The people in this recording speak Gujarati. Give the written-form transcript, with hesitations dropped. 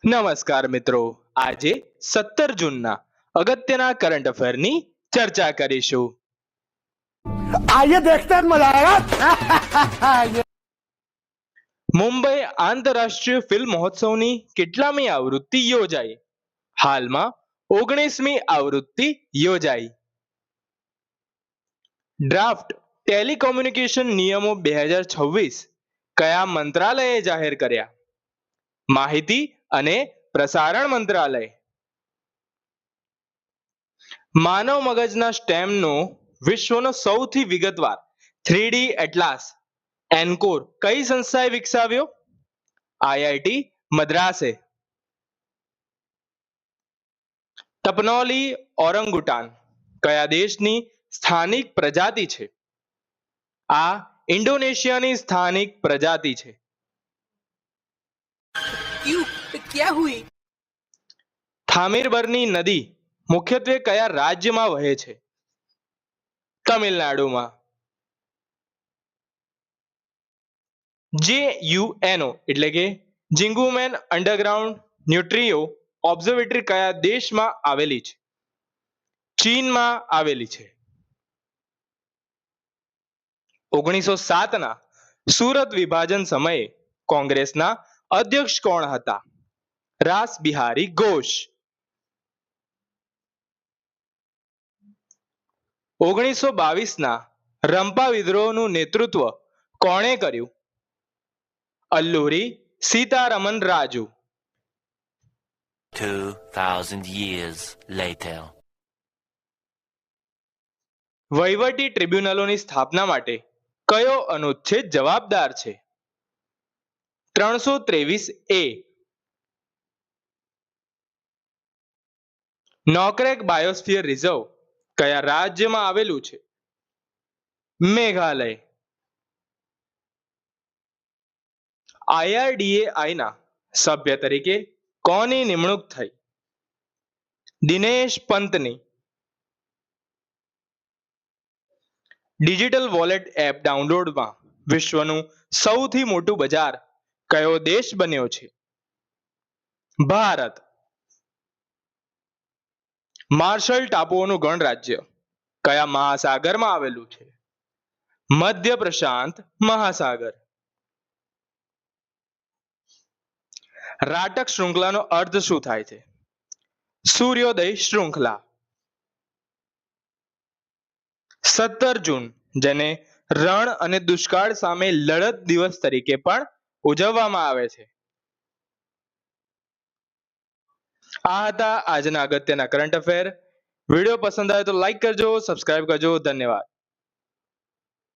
નમસ્કાર મિત્રો, આજે 17 જૂનના અગત્યના કરંટ અફેરની ચર્ચા કરીશું. आइए देखते हैं मजा आएगा. મુંબઈ આંતરરાષ્ટ્રીય ફિલ્મ મહોત્સવની કેટલામી આવૃત્તિ યોજાઈ? હાલમાં 19મી આવૃત્તિ યોજાઈ. ડ્રાફ્ટ ટેલિકોમ્યુનિકેશન નિયમો 2026 કયા મંત્રાલયે જાહેર કર્યા? માહિતી અને પ્રસારણ મંત્રાલય. માનવ મગજના સ્ટેમનો વિશ્વનો સૌથી વિગતવાર 3D એટલાસ એન્કોર કઈ સંસ્થાએ વિકસાવ્યો? આઈઆઈટી મદ્રાસે. ટપનોલી ઓરંગુટાન કયા દેશની સ્થાનિક પ્રજાતિ છે? આ ઇન્ડોનેશિયાની સ્થાનિક પ્રજાતિ છે. क्या हुई? થામીરબરની નદી મુખ્યત્વે કયા રાજ્યમાં વહે છે? તમિલનાડુમાં. JUNO એટલે કે જિંગુમેન અંડરગ્રાઉન્ડ ન્યુટ્રિયો ઓબ્ઝર્વેટરી કયા દેશમાં આવેલી છે? ચીનમાં આવેલી છે. 1907ના સુરત વિભાજન સમયે કોંગ્રેસના અધ્યક્ષ કોણ હતા? રાસ બિહારી ઘોષ. 1922ના રંપા વિદ્રોહનું નેતૃત્વ કોણે કર્યું? અલ્લુરી સીતારમન રાજુ. 2,000 years later. વહીવટી ટ્રિબ્યુનલોની સ્થાપના માટે કયો અનુચ્છેદ જવાબદાર છે? 323A. નોકરેક બાયોસ્ફિયર રિઝર્વ કયા રાજ્યમાં આવેલું છે? મેઘાલય. IRDAI ના સભ્ય તરીકે કોની નિમણૂક થઈ? દિનેશ પંતની. ડિજિટલ વોલેટ એપ ડાઉનલોડમાં વિશ્વનું સૌથી મોટું બજાર કયો દેશ બન્યો છે? ભારત. માર્શલ ટાપુઓનું ગણરાજ્ય કયા મહાસાગરમાં આવેલું છે? મધ્ય પ્રશાંત મહાસાગર. રાટક શૃંખલાનો અર્થ શું થાય છે? સૂર્યોદય શૃંખલા. 17 જૂન જેને રણ અને દુષ્કાળ સામે લડત દિવસ તરીકે પણ ઉજવવામાં આવે છે. આ હતા આજના અગત્યના કરંટ અફેર. વિડીયો પસંદ આવે તો લાઈક કરજો, સબસ્ક્રાઇબ કરજો. ધન્યવાદ.